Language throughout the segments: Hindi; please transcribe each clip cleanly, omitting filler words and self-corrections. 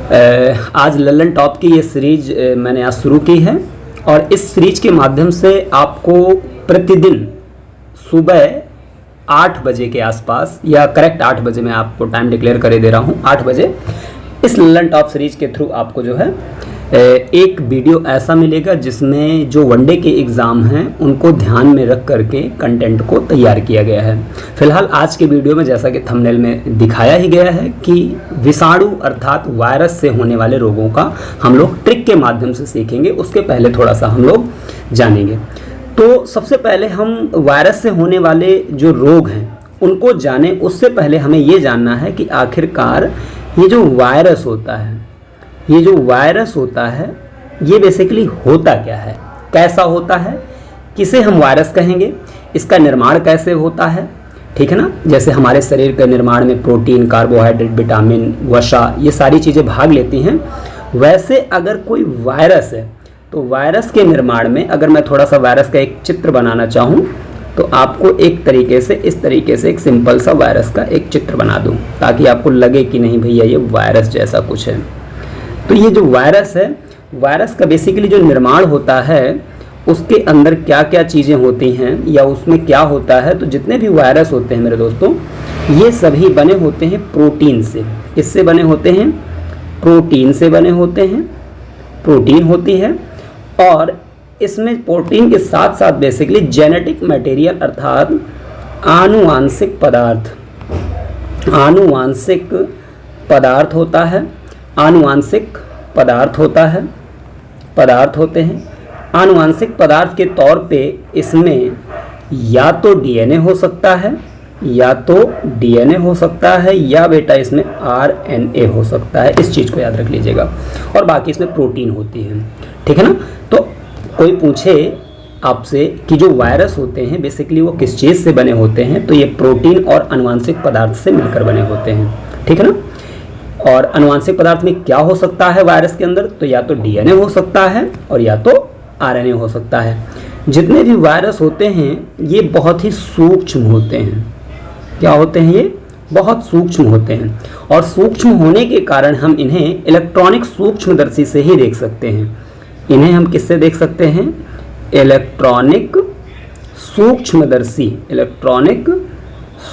आज लल्लन टॉप की ये सीरीज मैंने आज शुरू की है और इस सीरीज के माध्यम से आपको प्रतिदिन सुबह 8 बजे के आसपास या करेक्ट 8 बजे मैं आपको टाइम डिक्लेयर करे दे रहा हूँ 8 बजे इस लल्लन टॉप सीरीज के थ्रू आपको जो है एक वीडियो ऐसा मिलेगा जिसमें जो वनडे के एग्ज़ाम हैं उनको ध्यान में रख करके कंटेंट को तैयार किया गया है। फिलहाल आज के वीडियो में जैसा कि थंबनेल में दिखाया ही गया है कि विषाणु अर्थात वायरस से होने वाले रोगों का हम लोग ट्रिक के माध्यम से सीखेंगे। उसके पहले थोड़ा सा हम लोग जानेंगे। तो सबसे पहले हम वायरस से होने वाले जो रोग हैं उनको जानें। उससे पहले हमें ये जानना है कि आखिरकार ये जो वायरस होता है ये बेसिकली होता क्या है, कैसा होता है, किसे हम वायरस कहेंगे, इसका निर्माण कैसे होता है, ठीक है ना। जैसे हमारे शरीर के निर्माण में प्रोटीन, कार्बोहाइड्रेट, विटामिन, वसा ये सारी चीज़ें भाग लेती हैं। वैसे अगर कोई वायरस है तो वायरस के निर्माण में अगर मैं थोड़ा सा वायरस का एक चित्र बनाना चाहूँ तो आपको एक तरीके से इस तरीके से एक सिंपल सा वायरस का एक चित्र बना दूँ ताकि आपको लगे कि नहीं भैया ये वायरस जैसा कुछ है। तो ये जो वायरस है, वायरस का बेसिकली जो निर्माण होता है उसके अंदर क्या क्या चीज़ें होती हैं या उसमें क्या होता है। तो जितने भी वायरस होते हैं मेरे दोस्तों ये सभी बने होते हैं प्रोटीन से। किससे बने होते हैं? प्रोटीन से बने होते हैं। प्रोटीन होती है और इसमें प्रोटीन के साथ साथ बेसिकली जेनेटिक मटेरियल अर्थात आनुवांशिक पदार्थ होता है। आनुवांशिक पदार्थ होते हैं। आनुवांशिक पदार्थ के तौर पे इसमें या तो डीएनए हो सकता है या बेटा इसमें आरएनए हो सकता है। इस चीज़ को याद रख लीजिएगा। और बाकी इसमें प्रोटीन होती है, ठीक है ना। तो कोई पूछे आपसे कि जो वायरस होते हैं बेसिकली वो किस चीज़ से बने होते हैं, तो ये प्रोटीन और आनुवांशिक पदार्थ से मिलकर बने होते हैं, ठीक है ना। और आनुवांशिक पदार्थ में क्या हो सकता है वायरस के अंदर? तो या तो डीएनए हो सकता है और या तो आरएनए हो सकता है। जितने भी वायरस होते हैं ये बहुत ही सूक्ष्म होते हैं। क्या होते हैं? ये बहुत सूक्ष्म होते हैं और सूक्ष्म होने के कारण हम इन्हें इलेक्ट्रॉनिक सूक्ष्मदर्शी से ही देख सकते हैं। इन्हें हम किससे देख सकते हैं? इलेक्ट्रॉनिक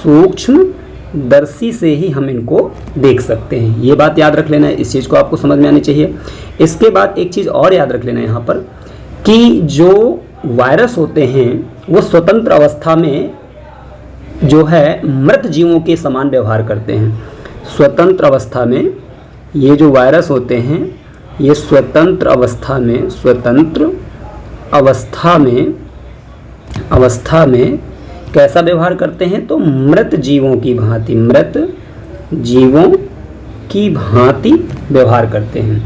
सूक्ष्मदर्शी से ही हम इनको देख सकते हैं। ये बात याद रख लेना है, इस चीज़ को आपको समझ में आनी चाहिए। इसके बाद एक चीज़ और याद रख लेना है यहाँ पर कि जो वायरस होते हैं वो स्वतंत्र अवस्था में जो है मृत जीवों के समान व्यवहार करते हैं। स्वतंत्र अवस्था में ये जो वायरस होते हैं ये स्वतंत्र अवस्था में कैसा व्यवहार करते हैं? तो मृत जीवों की भांति व्यवहार करते हैं,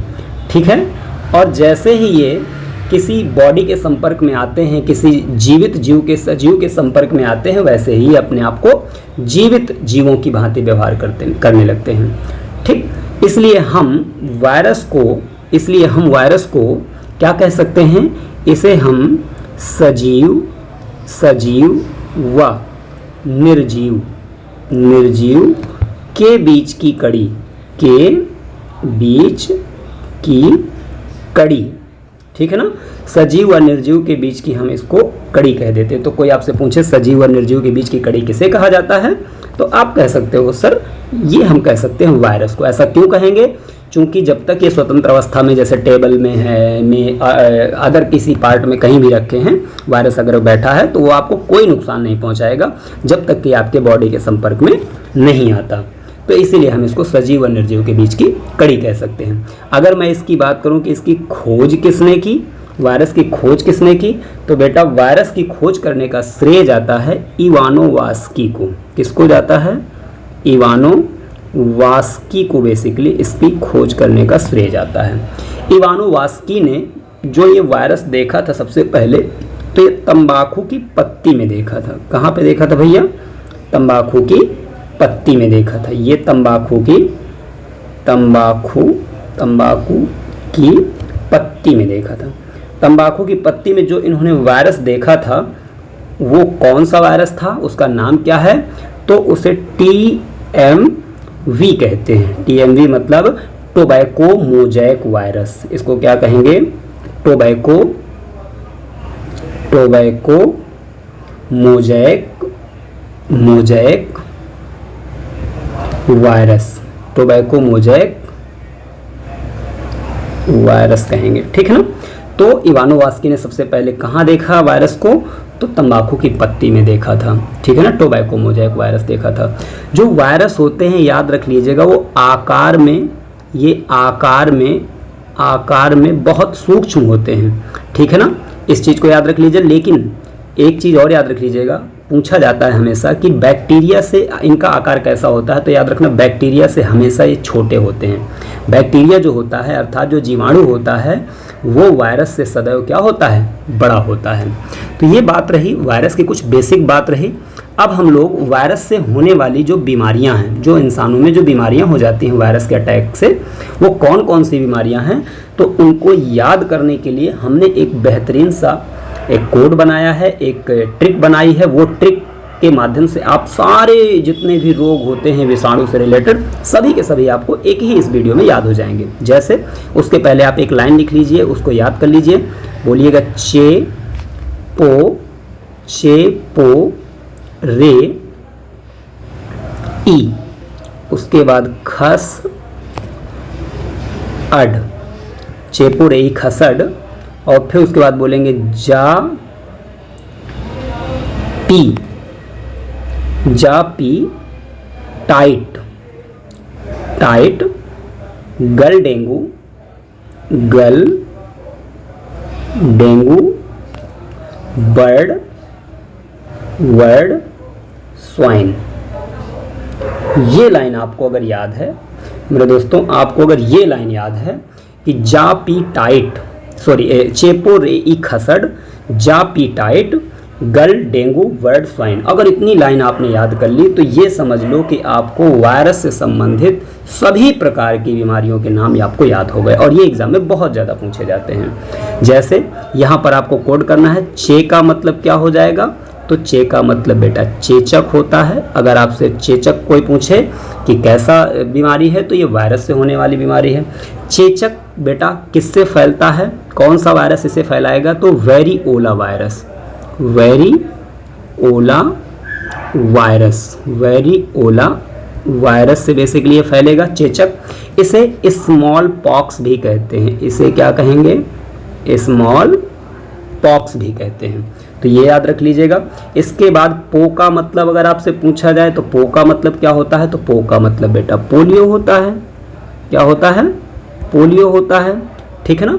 ठीक है। और जैसे ही ये किसी बॉडी के संपर्क में आते हैं, किसी जीवित जीव के सजीव के संपर्क में आते हैं, वैसे ही अपने आप को जीवित जीवों की भांति व्यवहार करने लगते हैं, ठीक। इसलिए हम वायरस को क्या कह सकते हैं? इसे हम सजीव व निर्जीव के बीच की कड़ी, ठीक है ना। सजीव व निर्जीव के बीच की हम इसको कड़ी कह देते हैं। तो कोई आपसे पूछे सजीव व निर्जीव के बीच की कड़ी किसे कहा जाता है, तो आप कह सकते हो सर ये हम कह सकते हैं वायरस को। ऐसा क्यों कहेंगे? क्योंकि जब तक ये स्वतंत्र अवस्था में जैसे टेबल में है अगर किसी पार्ट में कहीं भी रखे हैं वायरस अगर बैठा है तो वो आपको कोई नुकसान नहीं पहुंचाएगा जब तक कि आपके बॉडी के संपर्क में नहीं आता। तो इसीलिए हम इसको सजीव व निर्जीव के बीच की कड़ी कह सकते हैं। अगर मैं इसकी बात करूं कि इसकी खोज किसने की, वायरस की खोज किसने की, तो बेटा वायरस की खोज करने का श्रेय जाता है इवानोवास्की को। किसको जाता है? इवानोवास्की को बेसिकली इसकी खोज करने का श्रेय जाता है। इवानोवास्की ने जो ये वायरस देखा था सबसे पहले तो ये तंबाकू की पत्ती में देखा था। कहाँ पे देखा था भैया? तंबाकू की पत्ती में देखा था। ये तंबाकू की पत्ती में देखा था। तंबाकू की पत्ती में जो इन्होंने वायरस देखा था वो कौन सा वायरस था, उसका नाम क्या है? तो उसे TMV कहते हैं। TMV मतलब टोबैको मोजैक वायरस। इसको क्या कहेंगे? Tobacco mosaic virus, tobacco mosaic virus कहेंगे, ठीक है ना। तो इवानोवास्की ने सबसे पहले कहाँ देखा वायरस को? तो तंबाकू की पत्ती में देखा था, ठीक है ना। टोबैको मोजैक वायरस देखा था। जो वायरस होते हैं याद रख लीजिएगा, वो आकार में बहुत सूक्ष्म होते हैं, ठीक है ना। इस चीज़ को याद रख लीजिए। लेकिन एक चीज़ और याद रख लीजिएगा, पूछा जाता है हमेशा कि बैक्टीरिया से इनका आकार कैसा होता है, तो याद रखना बैक्टीरिया से हमेशा ये छोटे होते हैं। बैक्टीरिया जो होता है अर्थात जो जीवाणु होता है वो वायरस से सदैव क्या होता है? बड़ा होता है। तो ये बात रही वायरस की कुछ बेसिक बात रही। अब हम लोग वायरस से होने वाली जो बीमारियां हैं, जो इंसानों में जो बीमारियां हो जाती हैं वायरस के अटैक से, वो कौन कौन सी बीमारियां हैं, तो उनको याद करने के लिए हमने एक बेहतरीन सा एक कोड बनाया है, एक ट्रिक बनाई है। वो ट्रिक के माध्यम से आप सारे जितने भी रोग होते हैं विषाणु से रिलेटेड, सभी के सभी आपको एक ही इस वीडियो में याद हो जाएंगे। जैसे उसके पहले आप एक लाइन लिख लीजिए, उसको याद कर लीजिए, बोलिएगा चेपो रे ई, उसके बाद खस अड, चेपो रे ई खसड, और फिर उसके बाद बोलेंगे जा पी टाइट, गल डेंगू बर्ड स्वाइन। ये लाइन आपको अगर याद है मेरे दोस्तों, आपको अगर ये लाइन याद है कि जा पी टाइट, चेपो रे ई खसड, जा पी टाइट, गल डेंगू बर्ड स्वाइन, अगर इतनी लाइन आपने याद कर ली तो ये समझ लो कि आपको वायरस से संबंधित सभी प्रकार की बीमारियों के नाम आपको याद हो गए। और ये एग्जाम में बहुत ज़्यादा पूछे जाते हैं। जैसे यहाँ पर आपको कोड करना है, चे का मतलब क्या हो जाएगा? तो चे का मतलब बेटा चेचक होता है। अगर आपसे चेचक कोई पूछे कि कैसा बीमारी है, तो ये वायरस से होने वाली बीमारी है। चेचक बेटा किससे फैलता है? कौन सा वायरस इसे फैलाएगा? तो वेरिओला वायरस से बेसिकली ये फैलेगा चेचक। इसे स्मॉल पॉक्स भी कहते हैं। इसे क्या कहेंगे? स्मॉल पॉक्स भी कहते हैं। तो ये याद रख लीजिएगा। इसके बाद पो का मतलब अगर आपसे पूछा जाए तो पो का मतलब क्या होता है? तो पो का मतलब बेटा पोलियो होता है। क्या होता है? पोलियो होता है, ठीक है ना।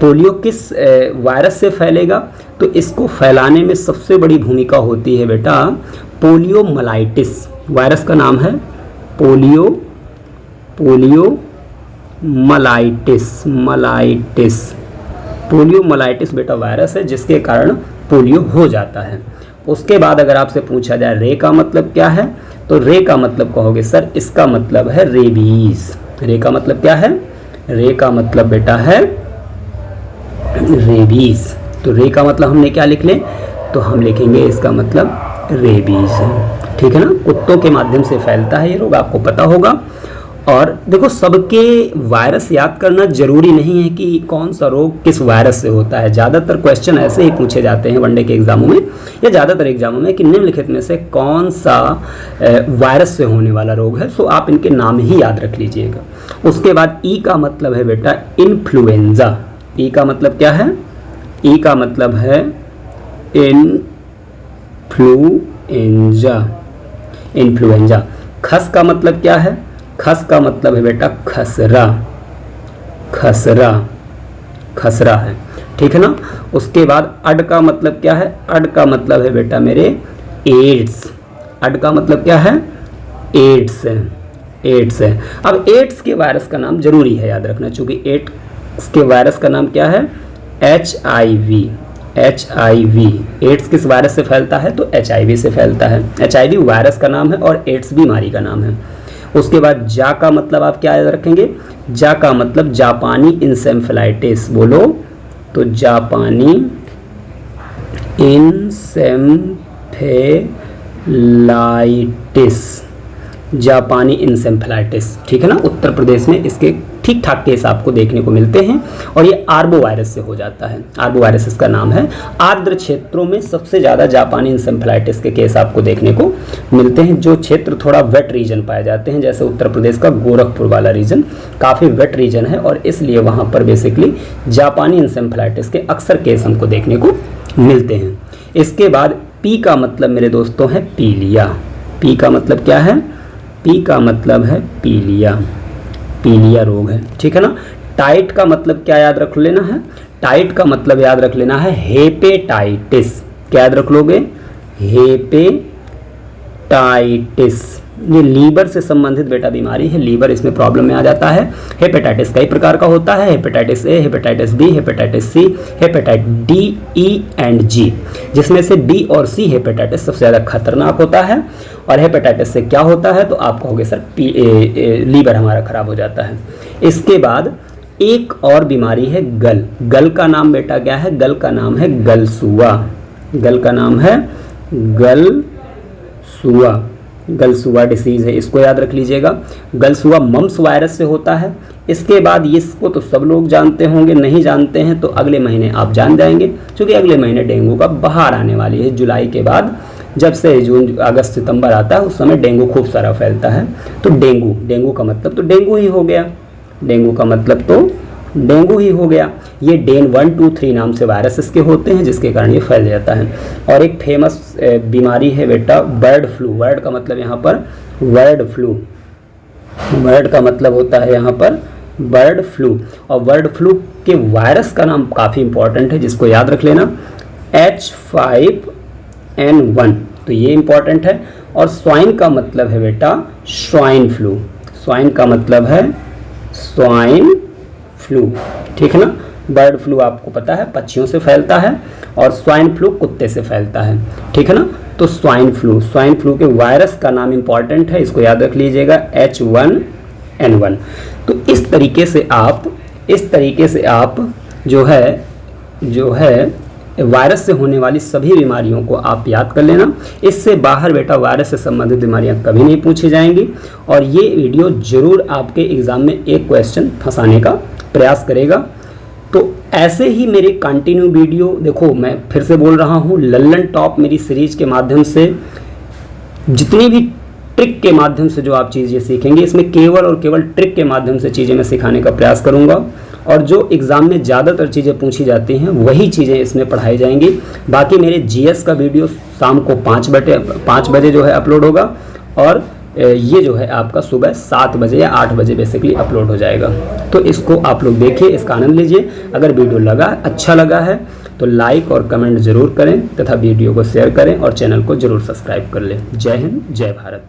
पोलियो किस वायरस से फैलेगा? तो इसको फैलाने में सबसे बड़ी भूमिका होती है बेटा पोलियोमाइलाइटिस। वायरस का नाम है पोलियोमाइलाइटिस बेटा वायरस है जिसके कारण पोलियो हो जाता है। उसके बाद अगर आपसे पूछा जाए रे का मतलब क्या है, तो रे का मतलब कहोगे सर इसका मतलब है रेबीज। रे का मतलब क्या है? रे का मतलब बेटा है रेबीज। तो रे का मतलब हमने क्या लिख लें? तो हम लिखेंगे इसका मतलब रेबीज है, ठीक है ना। कुत्तों के माध्यम से फैलता है ये रोग, आपको पता होगा। और देखो सबके वायरस याद करना जरूरी नहीं है कि कौन सा रोग किस वायरस से होता है। ज़्यादातर क्वेश्चन ऐसे ही पूछे जाते हैं वनडे के एग्जामों में या ज़्यादातर एग्जामों में कि निम्नलिखित में से कौन सा वायरस से होने वाला रोग है। सो आप इनके नाम ही याद रख लीजिएगा। उसके बाद ई का मतलब है बेटा इन्फ्लुएंजा। ई का मतलब क्या है? ई का मतलब है इन्फ्लुएंजा। खस का मतलब क्या है? खस का मतलब है बेटा खसरा है, ठीक है ना। उसके बाद अड का मतलब क्या है? अड का मतलब है बेटा मेरे एड्स। अड का मतलब क्या है? एड्स है। अब एड्स के वायरस का नाम जरूरी है याद रखना, चूंकि एड्स के वायरस का नाम क्या है? HIV। एड्स किस वायरस से फैलता है? तो HIV से फैलता है। HIV वायरस का नाम है और एड्स बीमारी का नाम है। उसके बाद जा का मतलब आप क्या याद रखेंगे? जा का मतलब जापानी इंसेफ्लाइटिस। बोलो तो जापानी इंसेफ्लाइटिस, ठीक है ना। उत्तर प्रदेश में इसके ठीक ठाक केस आपको देखने को मिलते हैं और ये आर्बो वायरस से हो जाता है। आर्बो वायरस इसका नाम है। आर्द्र क्षेत्रों में सबसे ज़्यादा जापानी इंसेफेलाइटिस के केस आपको देखने को मिलते हैं। जो क्षेत्र थोड़ा वेट रीजन पाए जाते हैं, जैसे उत्तर प्रदेश का गोरखपुर वाला रीजन काफ़ी वेट रीजन है और इसलिए वहाँ पर बेसिकली जापानी इंसेफेलाइटिस के अक्सर केस हमको देखने को मिलते हैं। इसके बाद पी का मतलब मेरे दोस्तों है पीलिया। पी का मतलब क्या है? पी का मतलब है पीलिया, पीलिया रोग है, ठीक है ना। टाइट का मतलब क्या याद रख लेना है? टाइट का मतलब याद रख लेना है हेपेटाइटिस। क्या याद रख लोगे? हेपेटाइटिस। ये लीवर से संबंधित बेटा बीमारी है, लीवर इसमें प्रॉब्लम में आ जाता है। हेपेटाइटिस कई प्रकार का होता है, hepatitis A, hepatitis B, hepatitis C, hepatitis D, E and G, जिसमें से बी और सी हेपेटाइटिस सबसे ज़्यादा खतरनाक होता है। और हेपेटाइटिस से क्या होता है तो आप कहोगे सर लीवर हमारा खराब हो जाता है। इसके बाद एक और बीमारी है गल। गल का नाम बेटा क्या है? गल का नाम है गलसुआ। गल का नाम है गलसुआ। गलसुआ डिसीज़ है, इसको याद रख लीजिएगा। गलसुआ मम्स वायरस से होता है। इसके बाद इसको तो सब लोग जानते होंगे, नहीं जानते हैं तो अगले महीने आप जान जाएंगे, क्योंकि अगले महीने डेंगू का बहार आने वाली है। जुलाई के बाद जब से जून अगस्त सितंबर आता है उस समय डेंगू खूब सारा फैलता है। तो डेंगू का मतलब तो डेंगू ही हो गया। डेंगू का मतलब तो डेंगू ही हो गया। ये डेन 1, 2, 3 नाम से वायरस इसके होते हैं, जिसके कारण ये फैल जाता है। और एक फेमस बीमारी है बेटा बर्ड फ्लू। बर्ड का मतलब यहाँ पर बर्ड फ्लू। बर्ड का मतलब होता है यहाँ पर बर्ड फ्लू। और बर्ड फ्लू के वायरस का नाम काफ़ी इंपॉर्टेंट है, जिसको याद रख लेना H5N1। तो ये इंपॉर्टेंट है। और स्वाइन का मतलब है बेटा स्वाइन फ्लू। स्वाइन का मतलब है स्वाइन फ्लू, ठीक है ना। बर्ड फ्लू आपको पता है पक्षियों से फैलता है और स्वाइन फ्लू कुत्ते से फैलता है, ठीक है ना। तो स्वाइन फ्लू के वायरस का नाम इंपॉर्टेंट है, इसको याद रख लीजिएगा H1N1। तो इस तरीके से आप जो है वायरस से होने वाली सभी बीमारियों को आप याद कर लेना। इससे बाहर बेटा वायरस से संबंधित बीमारियां कभी नहीं पूछी जाएंगी। और ये वीडियो जरूर आपके एग्जाम में एक क्वेश्चन फंसाने का प्रयास करेगा। तो ऐसे ही मेरे कंटिन्यू वीडियो देखो, मैं फिर से बोल रहा हूँ, लल्लन टॉप मेरी सीरीज के माध्यम से जितनी भी ट्रिक के माध्यम से जो आप चीज़ें सीखेंगे, इसमें केवल और केवल ट्रिक के माध्यम से चीज़ें मैं सिखाने का प्रयास करूँगा। और जो एग्ज़ाम में ज़्यादातर चीज़ें पूछी जाती हैं वही चीज़ें इसमें पढ़ाई जाएंगी। बाकी मेरे जीएस का वीडियो शाम को 5 बजे जो है अपलोड होगा और ये जो है आपका सुबह 7 बजे या 8 बजे बेसिकली अपलोड हो जाएगा। तो इसको आप लोग देखिए, इसका आनंद लीजिए। अगर वीडियो अच्छा लगा है तो लाइक और कमेंट ज़रूर करें तथा वीडियो को शेयर करें और चैनल को ज़रूर सब्सक्राइब कर लें। जय हिंद, जय भारत।